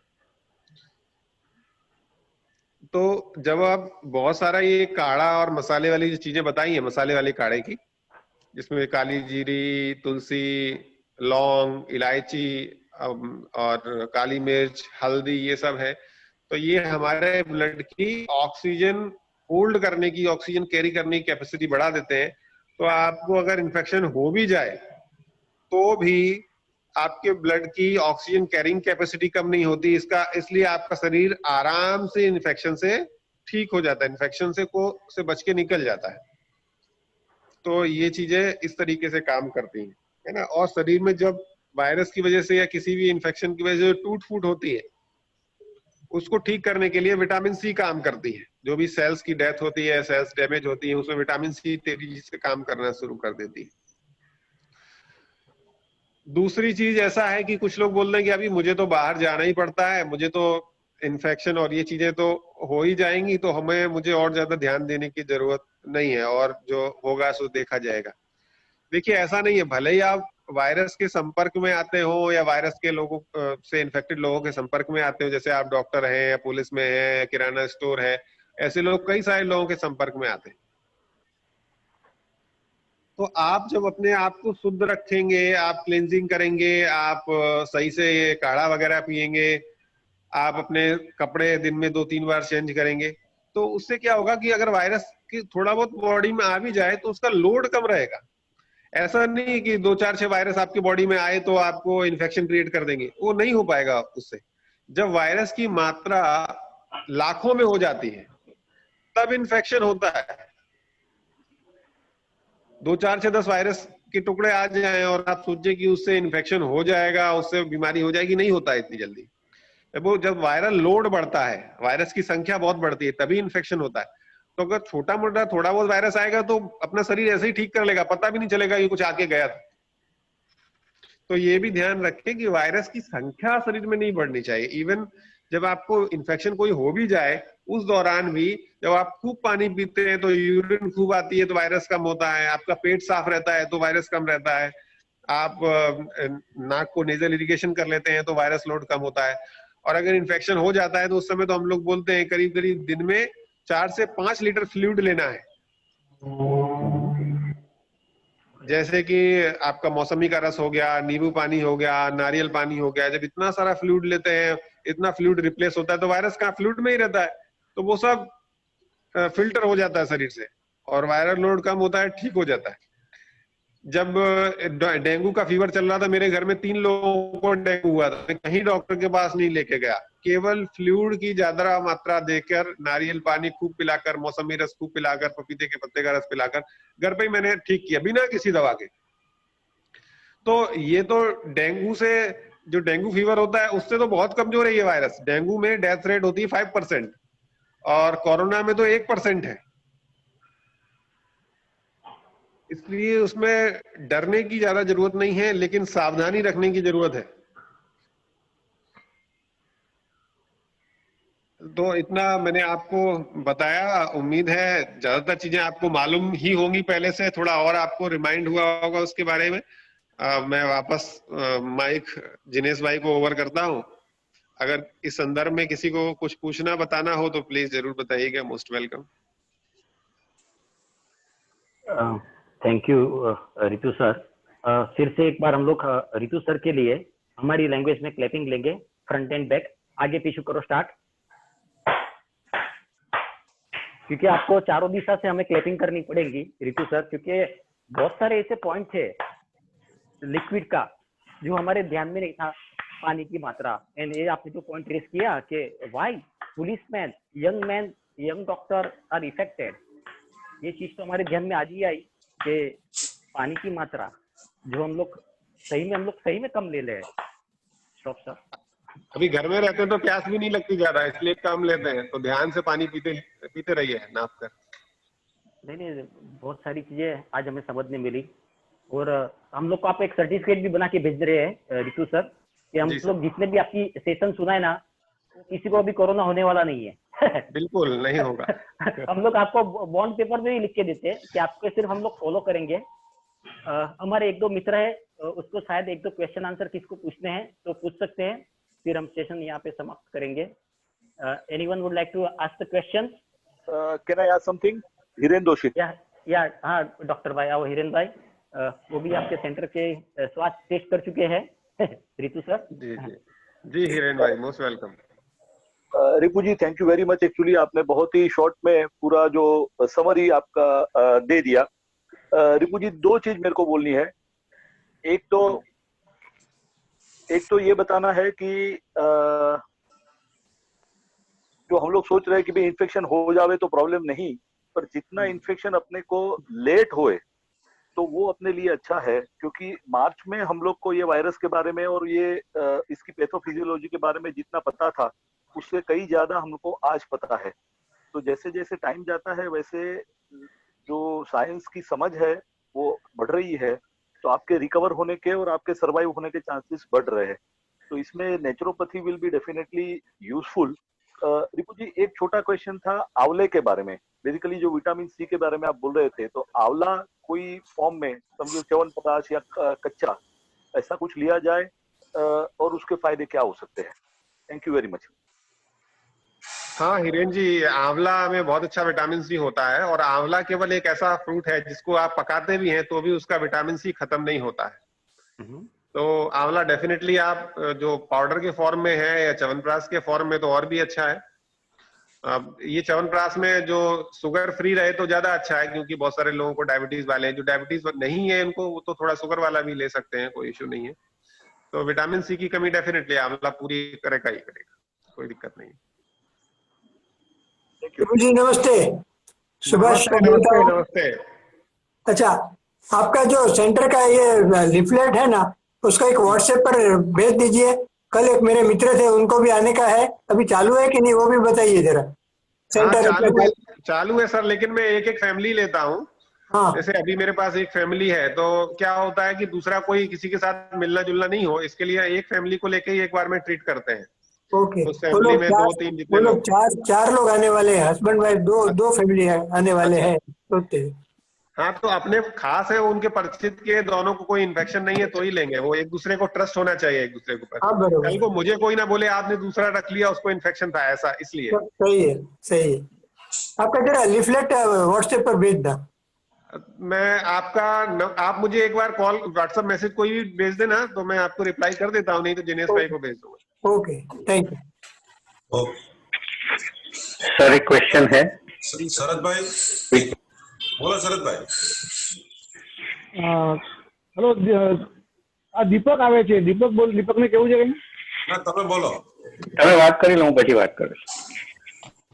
तो जब आप बहुत सारा ये काढ़ा और मसाले वाली जो चीजें बताई है, मसाले वाले काढ़े की, जिसमें काली जीरी, तुलसी, लौंग, इलायची और काली मिर्च, हल्दी, ये सब है, तो ये हमारे ब्लड की ऑक्सीजन होल्ड करने की, ऑक्सीजन कैरी करने की कैपेसिटी बढ़ा देते हैं। तो आपको अगर इन्फेक्शन हो भी जाए तो भी आपके ब्लड की ऑक्सीजन कैरिंग कैपेसिटी कम नहीं होती, इसलिए आपका शरीर आराम से इन्फेक्शन से ठीक हो जाता है, इन्फेक्शन से बच के निकल जाता है। तो ये चीजें इस तरीके से काम करती हैं, है ना। और शरीर में जब वायरस की वजह से या किसी भी इन्फेक्शन की वजह से टूट फूट होती है, उसको ठीक करने के लिए विटामिन सी काम करती है। जो भी सेल्स की डेथ होती है, सेल्स डैमेज होती है, उसमें विटामिन सी तेजी से काम करना शुरू कर देती है। दूसरी चीज ऐसा है कि कुछ लोग बोल रहे हैं कि अभी मुझे तो बाहर जाना ही पड़ता है, मुझे तो इन्फेक्शन और ये चीजें तो हो ही जाएंगी, तो मुझे और ज्यादा ध्यान देने की जरूरत नहीं है, और जो होगा सो देखा जाएगा। देखिए, ऐसा नहीं है। भले ही आप वायरस के संपर्क में आते हो या वायरस के लोगों से इन्फेक्टेड लोगों के संपर्क में आते हो, जैसे आप डॉक्टर हैं या पुलिस में हैं या किराना स्टोर है, ऐसे लोग कई सारे लोगों के संपर्क में आते हैं। तो आप जब अपने आप को शुद्ध रखेंगे, आप क्लींजिंग करेंगे, आप सही से ये काढ़ा वगैरह पिएंगे, आप अपने कपड़े दिन में 2-3 बार चेंज करेंगे, तो उससे क्या होगा कि अगर वायरस की थोड़ा बहुत बॉडी में आ भी जाए तो उसका लोड कम रहेगा। ऐसा नहीं कि 2-4-6 वायरस आपकी बॉडी में आए तो आपको इन्फेक्शन क्रिएट कर देंगे, वो नहीं हो पाएगा उससे। जब वायरस की मात्रा लाखों में हो जाती है तब इन्फेक्शन होता है। 2-4-6-10 वायरस के टुकड़े आ जाए और आप सोचे कि उससे इन्फेक्शन हो जाएगा, उससे बीमारी हो जाएगी, नहीं होता है इतनी जल्दी। वो जब वायरल लोड बढ़ता है, वायरस की संख्या बहुत बढ़ती है, तभी इन्फेक्शन होता है। तो अगर छोटा मोटा थोड़ा बहुत वायरस आएगा तो अपना शरीर ऐसे ही ठीक कर लेगा, पता भी नहीं चलेगा ये कुछ आके गया था। तो ये भी ध्यान रखें कि वायरस की संख्या शरीर में नहीं बढ़नी चाहिए। इवन जब आपको इन्फेक्शन कोई हो भी जाए, उस दौरान भी जब आप खूब पानी पीते हैं तो यूरिन खूब आती है तो वायरस कम होता है, आपका पेट साफ रहता है तो वायरस कम रहता है, आप नाक को नेजल इरिगेशन कर लेते हैं तो वायरस लोड कम होता है। और अगर इन्फेक्शन हो जाता है तो उस समय तो हम लोग बोलते हैं करीब करीब दिन में 4 से 5 लीटर फ्लूइड लेना है। जैसे कि आपका मौसमी का रस हो गया, नींबू पानी हो गया, नारियल पानी हो गया। जब इतना सारा फ्लूइड लेते हैं, इतना फ्लूइड रिप्लेस होता है तो वायरस का फ्लूइड में ही रहता है, तो वो सब फिल्टर हो जाता है शरीर से और वायरल लोड कम होता है, ठीक हो जाता है। जब डेंगू का फीवर चल रहा था, मेरे घर में 3 लोगों को डेंगू हुआ था, मैं कहीं डॉक्टर के पास नहीं लेके गया, केवल फ्लूइड की ज्यादा मात्रा देकर, नारियल पानी खूब पिलाकर, मौसमी रस खूब पिलाकर, पपीते के पत्ते का रस पिलाकर घर पे ही मैंने ठीक किया बिना किसी दवा के। तो ये तो डेंगू से, जो डेंगू फीवर होता है उससे तो बहुत कमजोर है ये वायरस। डेंगू में डेथ रेट होती है 5% और कोरोना में तो 1% है, इसलिए उसमें डरने की ज्यादा जरूरत नहीं है, लेकिन सावधानी रखने की जरूरत है। तो इतना मैंने आपको बताया, उम्मीद है ज्यादातर चीजें आपको मालूम ही होंगी पहले से, थोड़ा और आपको रिमाइंड हुआ होगा उसके बारे में। मैं वापस माइक जिनेश भाई को ओवर करता हूं। अगर इस संदर्भ में किसी को कुछ पूछना बताना हो तो प्लीज जरूर बताइएगा, most welcome. Thank you Ritu sir. फिर से एक बार हम लोग रितु सर के लिए हमारी लैंग्वेज में क्लैपिंग लेंगे, फ्रंट एंड बैक, आगे पीछे करो स्टार्ट। क्योंकि आपको चारों दिशा से हमें क्लैपिंग करनी पड़ेगी रितु सर, क्योंकि बहुत सारे ऐसे पॉइंट थे लिक्विड का जो हमारे ध्यान में नहीं था, पानी की मात्रा। एंड ये आपने जो पॉइंट रेस किया कि why policeman, young doctor R affected, ये चीज तो हमारे ध्यान में आज ही आई कि पानी की मात्रा जो हम लोग सही में कम ले ले। Stop sir. अभी घर में रहते हैं तो प्यास भी नहीं लगती ज्यादा, इसलिए कम लेते हैं, तो ध्यान से पानी पीते रहिए नाप कर। नहीं, बहुत सारी चीजें आज हमें समझने मिली और हम लोग को आप एक सर्टिफिकेट भी बना के भेज रहे हैं रितु सर कि हम लोग जितने भी आपकी सेशन सुना है ना, किसी को अभी कोरोना होने वाला नहीं है। बिल्कुल नहीं होगा। हम लोग आपको बॉन्ड पेपर में भी लिख के देते हैं कि आपको सिर्फ हम लोग फॉलो करेंगे। हमारे 1-2 मित्र है, उसको शायद 1-2 क्वेश्चन आंसर किसको पूछने हैं तो पूछ सकते हैं, फिर हम सेशन यहाँ पे समाप्त करेंगे। Anyone would like to ask the question? Can I ask something? Hiren Doshi. या हाँ डॉक्टर भाई आओ, हिरेन भाई वो भी आपके सेंटर के स्वास्थ्य टेस्ट कर चुके हैं। रितु सर। जी Hiren bhai most welcome. Ripu ji thank you very much. Actually आपने बहुत ही शॉर्ट में पूरा जो समरी आपका दे दिया। रिपु जी 2 चीज मेरे को बोलनी है। एक तो ये बताना है कि जो हम लोग सोच रहे हैं कि भाई इन्फेक्शन हो जावे तो प्रॉब्लम नहीं, पर जितना इन्फेक्शन अपने को लेट होए तो वो अपने लिए अच्छा है, क्योंकि मार्च में हम लोग को ये वायरस के बारे में और ये इसकी पैथोफिजियोलॉजी के बारे में जितना पता था उससे कई ज्यादा हमको आज पता है। तो जैसे जैसे टाइम जाता है वैसे जो साइंस की समझ है वो बढ़ रही है, तो आपके रिकवर होने के और आपके सर्वाइव होने के चांसेस बढ़ रहे हैं। तो इसमें naturopathy will be definitely useful. Ripu ji एक छोटा क्वेश्चन था आंवले के बारे में। बेसिकली जो विटामिन सी के बारे में आप बोल रहे थे, तो आंवला कोई फॉर्म में समझो च्यवनप्राश या कच्चा ऐसा कुछ लिया जाए और उसके फायदे क्या हो सकते हैं? Thank you very much. हाँ हिरेन जी, आंवला में बहुत अच्छा विटामिन सी होता है, और आंवला केवल एक ऐसा फ्रूट है जिसको आप पकाते भी हैं तो भी उसका विटामिन सी खत्म नहीं होता है। तो आंवला डेफिनेटली आप जो पाउडर के फॉर्म में है या च्यवनप्राश के फॉर्म में तो और भी अच्छा है। अब ये च्यवनप्राश में जो शुगर फ्री रहे तो ज्यादा अच्छा है, क्योंकि बहुत सारे लोगों को डायबिटीज वाले हैं, जो डायबिटीज नहीं है उनको वो तो थोड़ा शुगर वाला भी ले सकते हैं, कोई इश्यू नहीं है। तो विटामिन सी की कमी डेफिनेटली आंवला पूरी करेगा ही करेगा, कोई दिक्कत नहीं। जी नमस्ते। सुभाष नमस्ते। अच्छा, आपका जो सेंटर का ये लिफलेट है ना, उसका एक व्हाट्सएप पर भेज दीजिए। कल एक मेरे मित्र थे, उनको भी आने का है, अभी चालू है कि नहीं वो भी बताइए जरा। सेंटर चालू है सर, लेकिन मैं एक फैमिली लेता हूँ। हाँ। जैसे अभी मेरे पास एक फैमिली है, तो क्या होता है कि दूसरा कोई किसी के साथ मिलना जुलना नहीं हो, इसके लिए एक फैमिली को लेके ही एक बार में ट्रीट करते हैं। ओके। उस फैमिली में 2-3 जितने लोग, चार लोग आने वाले हैं, हस्बैंड वाइफ, दो फैमिली आने वाले हैं। हाँ, तो अपने खास है उनके परिचित के, दोनों को कोई इन्फेक्शन नहीं है तो ही लेंगे। वो एक दूसरे को ट्रस्ट होना चाहिए एक दूसरे के ऊपर। कल को मुझे कोई ना बोले आपने दूसरा रख लिया, उसको इन्फेक्शन था, ऐसा इसलिए। सही है। आपका जरा लिफलेट व्हाट्सएप पर भेज देना। मैं आप मुझे एक बार कॉल व्हाट्सएप मैसेज कोई भी भेज देना तो मैं आपको रिप्लाई कर देता हूँ, नहीं तो जिनेश भाई को भेज दूंगा। Okay, thank you. सर एक क्वेश्चन है। शरद भाई बोला। शरद भाई હેલો આ દીપક આવે છે. દીપકને કેવું છે કંઈ? ના તમે બોલો. તમે વાત કરી લો, હું પછી વાત કરીશ.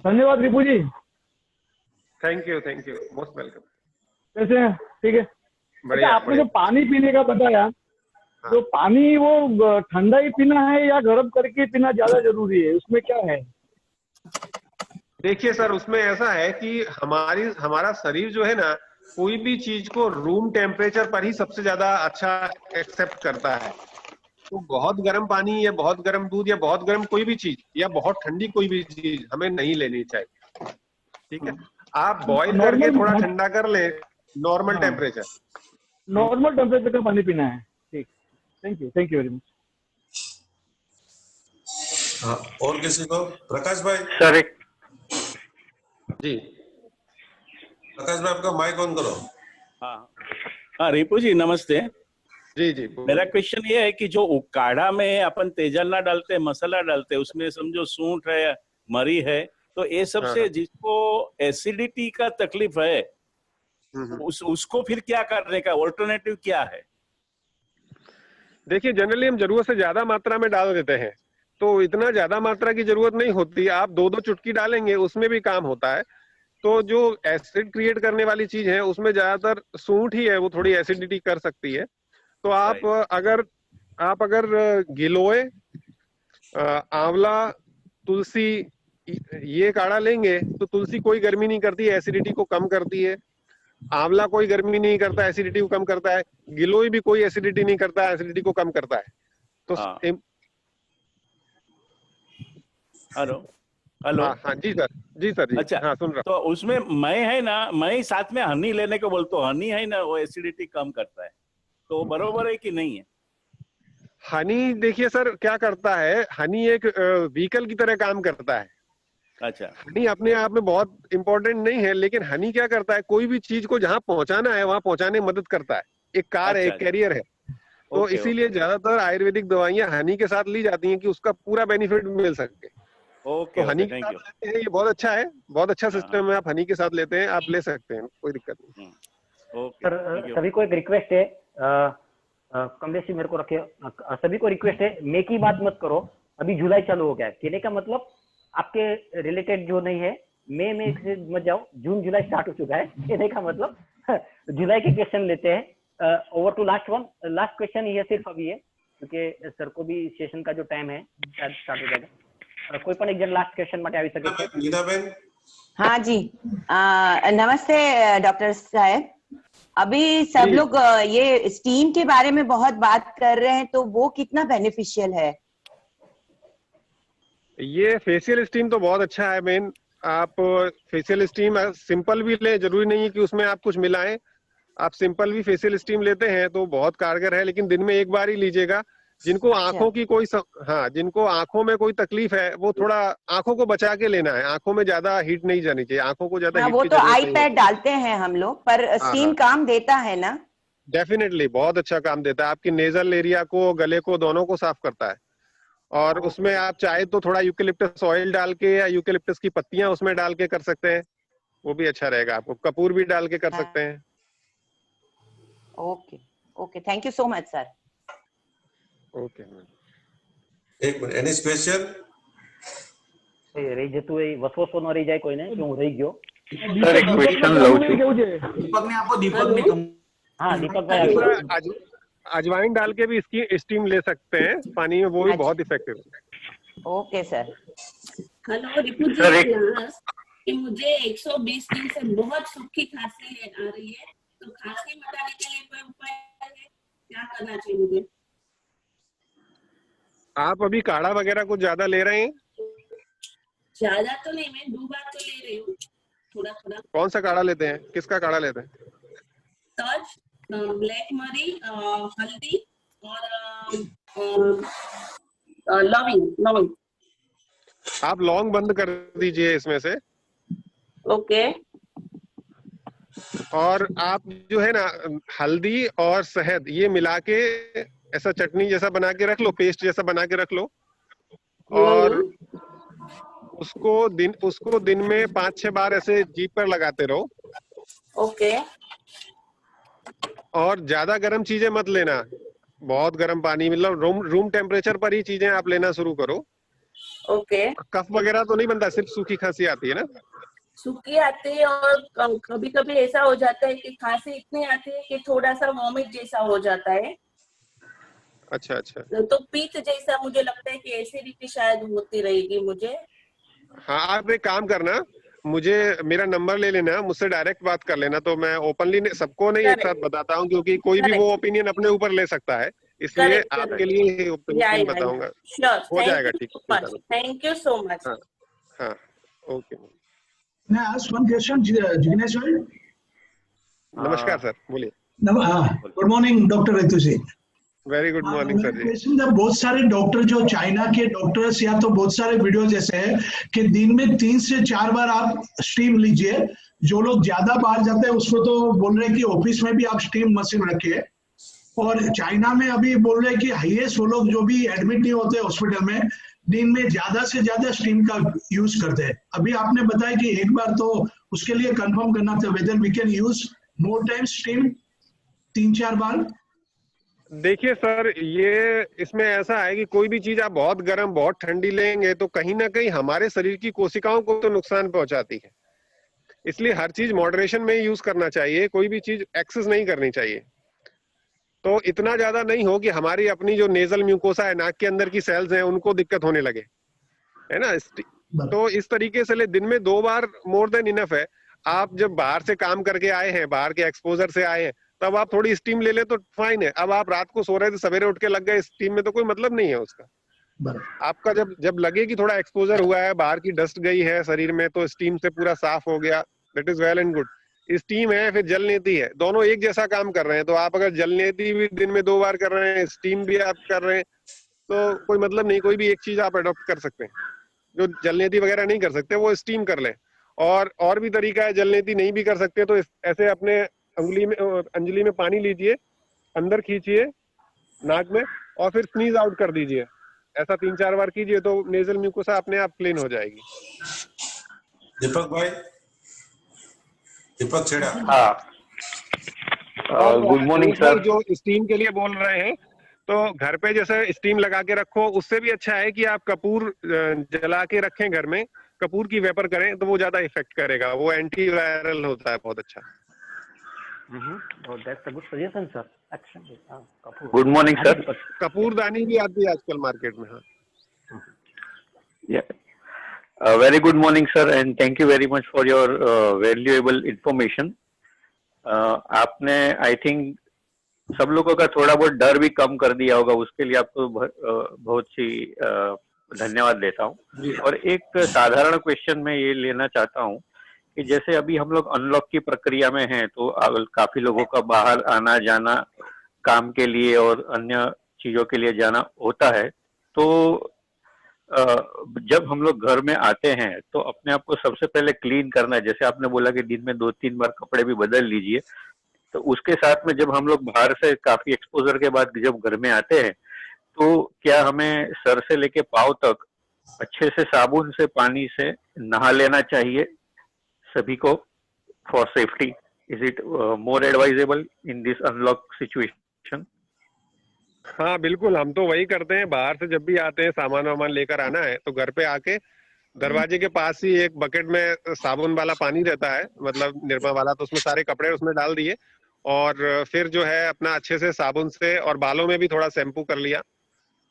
धन्यवाद Ripu ji. Thank you most welcome. कैसे हैं? ठीक है। बढ़िया। अच्छा, आपने जो पानी पीने का बताया, तो पानी वो ठंडा ही पीना है या गर्म करके पीना ज्यादा जरूरी है, उसमें क्या है? देखिए सर, उसमें ऐसा है कि हमारा शरीर जो है ना, कोई भी चीज को रूम टेम्परेचर पर ही सबसे ज्यादा अच्छा एक्सेप्ट करता है। तो बहुत गर्म पानी या बहुत गर्म दूध या बहुत गर्म कोई भी चीज या बहुत ठंडी कोई भी चीज हमें नहीं लेनी चाहिए। ठीक है, आप बॉईल करके थोड़ा ठंडा कर ले, नॉर्मल टेम्परेचर। नॉर्मल टेम्परेचर का पानी पीना है। ठीक, थैंक यू वेरी मच। हाँ, और किसी को? प्रकाश भाई। सर जी प्रकाश भाई आपका माइक ऑन करो। हाँ रिपू जी नमस्ते। जी मेरा क्वेश्चन ये है कि जो काढ़ा में अपन तेजल ना डालते, मसाला डालते, उसमें समझो सूंठ है, मरी है, तो ये सबसे जिसको एसिडिटी का तकलीफ है उसको फिर क्या करने का ऑल्टरनेटिव क्या है? देखिए, जनरली हम जरूरत से ज्यादा मात्रा में डाल देते हैं, तो इतना ज्यादा मात्रा की जरूरत नहीं होती। आप 2-2 चुटकी डालेंगे, उसमें भी काम होता है। तो जो एसिड क्रिएट करने वाली चीज है उसमें ज्यादातर सूंठ ही है, वो थोड़ी एसिडिटी कर सकती है। तो आप अगर गिलोय, आंवला, तुलसी ये काढ़ा लेंगे तो तुलसी कोई गर्मी नहीं करती है, एसिडिटी को कम करती है। आंवला कोई गर्मी नहीं करता, एसिडिटी को कम करता है। गिलोय भी कोई एसिडिटी नहीं करता, एसिडिटी को कम करता है। तो हेलो हाँ जी सर। अच्छा, हाँ सुन रहा। तो उसमें मैं है ना, मैं साथ में हनी लेने को बोलता हूँ। हनी है ना, वो एसिडिटी कम करता है, तो बरोबर है कि नहीं है? हनी देखिए सर क्या करता है, हनी एक व्हीकल की तरह काम करता है। अच्छा, हनी अपने आप में बहुत इंपॉर्टेंट नहीं है, लेकिन हनी क्या करता है, कोई भी चीज को जहां पहुंचाना है वहां पहुंचाने में मदद करता है। एक कार है, एक कैरियर है। तो इसीलिए ज्यादातर आयुर्वेदिक दवाइयां हनी के साथ ली जाती हैं कि उसका पूरा बेनिफिट मिल सके। तो हनी के साथ लेते हैं, ये बहुत अच्छा है, बहुत अच्छा सिस्टम है। आप हनी के साथ लेते हैं, आप ले सकते हैं, कोई दिक्कत नहीं। सर सभी को एक रिक्वेस्ट है, कमलेश जी मेरे को रखे, सभी को रिक्वेस्ट है, मई की बात मत करो। अभी जुलाई चालू हो गया है, कहने का मतलब आपके रिलेटेड जो नहीं है, मई में से मत जाओ, जून जुलाई स्टार्ट हो चुका है। कहने का मतलब जुलाई के क्वेश्चन लेते हैं। ओवर टू लास्ट क्वेश्चन ये सिर्फ अभी है, क्योंकि सर को भी सेशन का जो टाइम है शायद स्टार्ट हो जाएगा। कोई पण एक जन लास्ट क्वेश्चन માટે આવી શકે છે? हाँ जी, नमस्ते डॉक्टर साहब। अभी सब लोग ये स्टीम के बारे में बहुत बात कर रहे हैं, तो वो कितना बेनिफिशियल है? ये फेशियल स्टीम तो बहुत अच्छा है। मेन आप फेशियल स्टीम सिंपल भी ले, जरूरी नहीं है कि उसमें आप कुछ मिलाएं। आप सिंपल भी फेशियल स्टीम लेते हैं तो बहुत कारगर है, लेकिन दिन में एक बार ही लीजिएगा। जिनको आंखों की जिनको आंखों में कोई तकलीफ है, वो थोड़ा आंखों को बचा के लेना है। आंखों में ज्यादा हीट नहीं जानी चाहिए, आंखों को ज्यादा हीट वो तो आई पैड डालते हैं हम लोग, पर स्टीम काम देता है ना? डेफिनेटली बहुत अच्छा काम देता है। आपकी नेजल एरिया को, गले को, दोनों को साफ करता है। और उसमें आप चाहे तो थोड़ा यूकेलिप्टस ऑयल डाल के या यूकेलिप्टस की पत्तियां उसमें डाल के कर सकते हैं, वो भी अच्छा रहेगा। आपको कपूर भी डाल के कर सकते हैं। Okay, thank you so much sir. Okay, एक मिनट, एनी क्वेश्चन? રહી જતું હોય, વસવસો ન રહી જાય કોઈને કે હું રહી ગયો? સર એક ક્વેશ્ચન લઉં છું। દીપકને આપો, દીપકને हाँ दीपक भाई, अजवाइन डाल के भी इसकी स्टीम ले सकते हैं पानी में, वो भी बहुत इफेक्टिव है। Okay sir. हेलो रिपू जी, कि मुझे 120 दिन से बहुत सूखी खांसी आ रही है, तो खांसी मिटाने के लिए कोई उपाय है? क्या करना चाहिए मुझे? आप अभी काढ़ा वगैरह कुछ ज्यादा ले रहे हैं? ज्यादा तो नहीं, मैं 2 बार तो ले रही हूँ, थोड़ा थोड़ा। कौन सा काढ़ा लेते हैं, किसका काढ़ा लेते हैं? तज, ब्लैक मरी, हल्दी और लविंग। आप लौंग बंद कर दीजिए इसमें से। ओके। और आप जो है ना, हल्दी और शहद ये मिला के ऐसा चटनी जैसा बना के रख लो, पेस्ट जैसा बना के रख लो। और उसको दिन में 5-6 बार ऐसे जीभ पर लगाते रहो। ओके। और ज्यादा गर्म चीजें मत लेना, बहुत गर्म पानी, मतलब रूम टेम्परेचर पर ही चीजें आप लेना शुरू करो। ओके। कफ वगैरह तो नहीं बनता, सिर्फ सूखी खांसी आती है ना? सूखी आती है और कभी कभी ऐसा हो जाता है कि खांसी इतनी आती है कि थोड़ा सा वॉमिट जैसा हो जाता है। अच्छा अच्छा। तो पित्त जैसा मुझे लगता है कि एसिडिटी शायद होती रहेगी मुझे। हाँ, आप एक काम करना, मुझे मेरा नंबर ले लेना, मुझसे डायरेक्ट बात कर लेना, तो मैं ओपनली सबको नहीं एक साथ बताता हूँ, क्योंकि कोई भी वो ओपिनियन अपने ऊपर ले सकता है, इसलिए आपके लिए ओपिनियन बताऊंगा। हो जाएगा, ठीक है। Thank you so much. हाँ हाँ, ओके। नमस्कार सर, बोलिए। गुड मॉर्निंग डॉक्टर रितु जी। वेरी गुड मॉर्निंग सर जी। बहुत सारे डॉक्टर जो चाइना के डॉक्टर्स या तो बहुत सारे वीडियो जैसे है कि दिन में 3 से 4 बार आप स्टीम लीजिए। जो लोग ज्यादा बाहर जाते हैं उसको तो बोल रहे हैं कि ऑफिस में भी आप स्टीम मशीन रखिए। और चाइना में अभी बोल रहे हैं कि हाईएस्ट वो लोग जो भी एडमिट नहीं होते हॉस्पिटल में, दिन में ज्यादा से ज्यादा स्टीम का यूज करते हैं। अभी आपने बताया कि एक बार, तो उसके लिए कंफर्म करना था whether we can use more time steam 3-4 बार। देखिए सर, ये इसमें ऐसा है कि कोई भी चीज आप बहुत गर्म बहुत ठंडी लेंगे तो कहीं ना कहीं हमारे शरीर की कोशिकाओं को तो नुकसान पहुंचाती है। इसलिए हर चीज मॉडरेशन में ही यूज करना चाहिए, कोई भी चीज एक्सेस नहीं करनी चाहिए। तो इतना ज्यादा नहीं हो कि हमारी अपनी जो नेजल म्यूकोसा है, नाक के अंदर की सेल्स हैं, उनको दिक्कत होने लगे, है ना? तो इस तरीके से दिन में 2 बार मोर देन इनफ है। आप जब बाहर से काम करके आए हैं, बाहर के एक्सपोजर से आए हैं, तब आप थोड़ी स्टीम ले ले तो फाइन है। अब आप रात को सो रहे थे, सवेरे उठ के लग गए स्टीम में, तो कोई मतलब नहीं है उसका। आपका जब लगे कि थोड़ा एक्सपोजर हुआ है, बाहर की डस्ट गई है शरीर में, तो स्टीम से पूरा साफ हो गया, that is well and good. Steam है फिर जल नीति है, दोनों एक जैसा काम कर रहे हैं। तो आप अगर जल नीति भी दिन में 2 बार कर रहे हैं, स्टीम भी आप कर रहे हैं, तो कोई मतलब नहीं। कोई भी एक चीज आप अडॉप्ट कर सकते हैं। जो जल नीति वगैरह नहीं कर सकते वो स्टीम कर लें। और भी तरीका है, जल नीति नहीं भी कर सकते तो ऐसे अपने अंजलि में पानी लीजिए, अंदर खींचिए नाक में, और फिर स्नीज आउट कर दीजिए। ऐसा 3-4 बार कीजिए तो नेजल म्यूकोसा अपने आप क्लीन हो जाएगी। दीपक भाई, दीपक छेड़ा। हाँ, गुड मॉर्निंग सर। जो स्टीम के लिए बोल रहे हैं, तो घर पे जैसे स्टीम लगा के रखो, उससे भी अच्छा है कि आप कपूर जला के रखें घर में, कपूर की वेपर करें तो वो ज्यादा इफेक्ट करेगा, वो एंटी वायरल होता है, बहुत अच्छा। Good morning sir. कपूरदानी भी आती है आजकल मार्केट में। हाँ, very good morning sir, and thank you very much for your valuable information. आपने आई थिंक सब लोगों का थोड़ा बहुत डर भी कम कर दिया होगा, उसके लिए आपको बहुत सी धन्यवाद देता हूँ। और एक साधारण क्वेश्चन मैं ये लेना चाहता हूँ कि जैसे अभी हम लोग अनलॉक की प्रक्रिया में हैं, तो काफी लोगों का बाहर आना जाना, काम के लिए और अन्य चीजों के लिए जाना होता है। तो जब हम लोग घर में आते हैं तो अपने आप को सबसे पहले क्लीन करना है। जैसे आपने बोला कि दिन में 2-3 बार कपड़े भी बदल लीजिए, तो उसके साथ में जब हम लोग बाहर से काफी एक्सपोजर के बाद जब घर में आते हैं, तो क्या हमें सर से लेके पाँव तक अच्छे से साबुन से, पानी से नहा लेना चाहिए सभी को for safety? Is it more advisable in this unlock situation? हाँ बिल्कुल, हम तो वही करते हैं। बाहर से जब भी आते हैं, सामान वामान लेकर आना है, तो घर पे आके दरवाजे के पास ही एक बकेट में साबुन वाला पानी रहता है, मतलब निरमा वाला, तो उसमें सारे कपड़े उसमें डाल दिए, और फिर जो है अपना अच्छे से साबुन से, और बालों में भी थोड़ा शैम्पू कर लिया।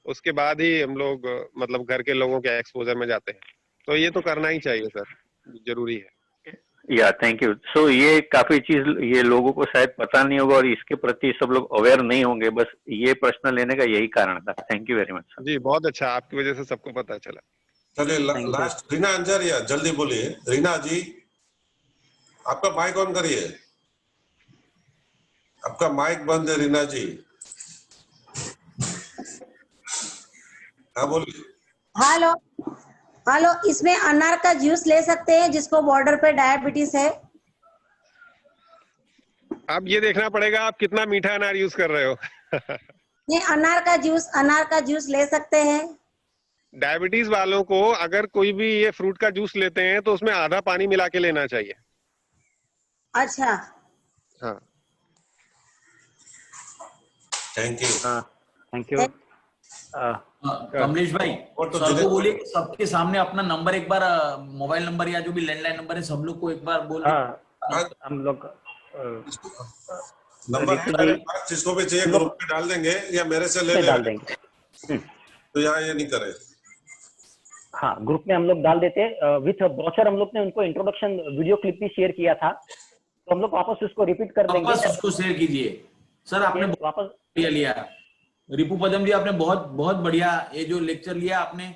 उसके बाद ही हम लोग मतलब घर के लोगों के एक्सपोजर में जाते हैं। तो ये तो करना ही चाहिए सर, जरूरी है। या थैंक यू। सो ये काफी चीज ये लोगों को शायद पता नहीं होगा और इसके प्रति सब लोग अवेयर नहीं होंगे, बस ये प्रश्न लेने का यही कारण था। Thank you very much sir. जी बहुत अच्छा, आपकी वजह से सबको पता चला। चलिए लास्ट रीना अंजारिया, जल्दी बोलिए। रीना जी, आपका माइक ऑन करिए। आपका माइक बंद है रीना जी। हाँ बोलिए। हेलो हेलो, इसमें अनार का जूस ले सकते हैं जिसको बॉर्डर पे डायबिटीज है? अब ये देखना पड़ेगा आप कितना मीठा अनार यूज कर रहे हो। नहीं, अनार का जूस ले सकते हैं। डायबिटीज वालों को अगर कोई भी ये फ्रूट का जूस लेते हैं तो उसमें आधा पानी मिला के लेना चाहिए। अच्छा। हाँ, thank you. Thank you. Kamlesh भाई और तो सर को बोलिए कि सबके सामने अपना नंबर एक बार, मोबाइल नंबर या जो भी लैंडलाइन नंबर है सब लोग को एक बार बोल हम लोग नंबर है मेरे पास, जिसको भी चाहिए ग्रुप में डाल देंगे या मेरे से ले डाल देंगे। तो यहाँ ये नहीं करे। हाँ, ग्रुप में हम लोग डाल देते विथ ब्रोशर। हम लोग ने उनको इंट्रोडक्शन वीडियो क्लिप भी शेयर किया था, तो हम लोग वापस उसको रिपीट कर देंगे। वापस उसको शेयर कीजिए सर। आपने वापस लिया रिपू पदम जी, आपने बहुत बहुत बढ़िया ये जो लेक्चर लिया आपने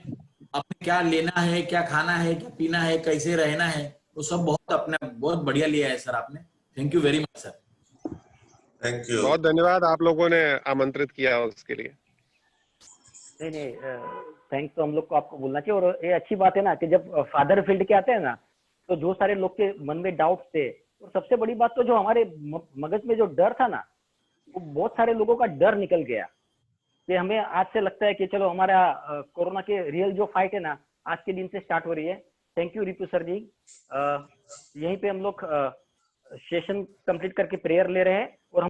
क्या लेना है, क्या खाना है, क्या पीना है, कैसे रहना है, वो सब बहुत बढ़िया लिया है सर आपने। Thank you very much sir. Thank you, बहुत धन्यवाद आप लोगों ने आमंत्रित किया उसके लिए। नहीं, थैंक्स तो हम लोग को आपको बोलना चाहिए। और ये अच्छी बात है ना कि जब फादर फील्ड के आते हैं ना, तो जो सारे लोग के मन में डाउट्स थे, और सबसे बड़ी बात तो जो हमारे मगज में जो डर था ना, वो बहुत सारे लोगों का डर निकल गया। कि हमें आज से लगता है कि चलो हमारा कोरोना के रियल जो फाइट है ना, आज के दिन से स्टार्ट हो रही है। थैंक यू रिपू सर जी। यहीं पे हम लोग सेशन कंप्लीट करके प्रेयर ले रहे हैं। और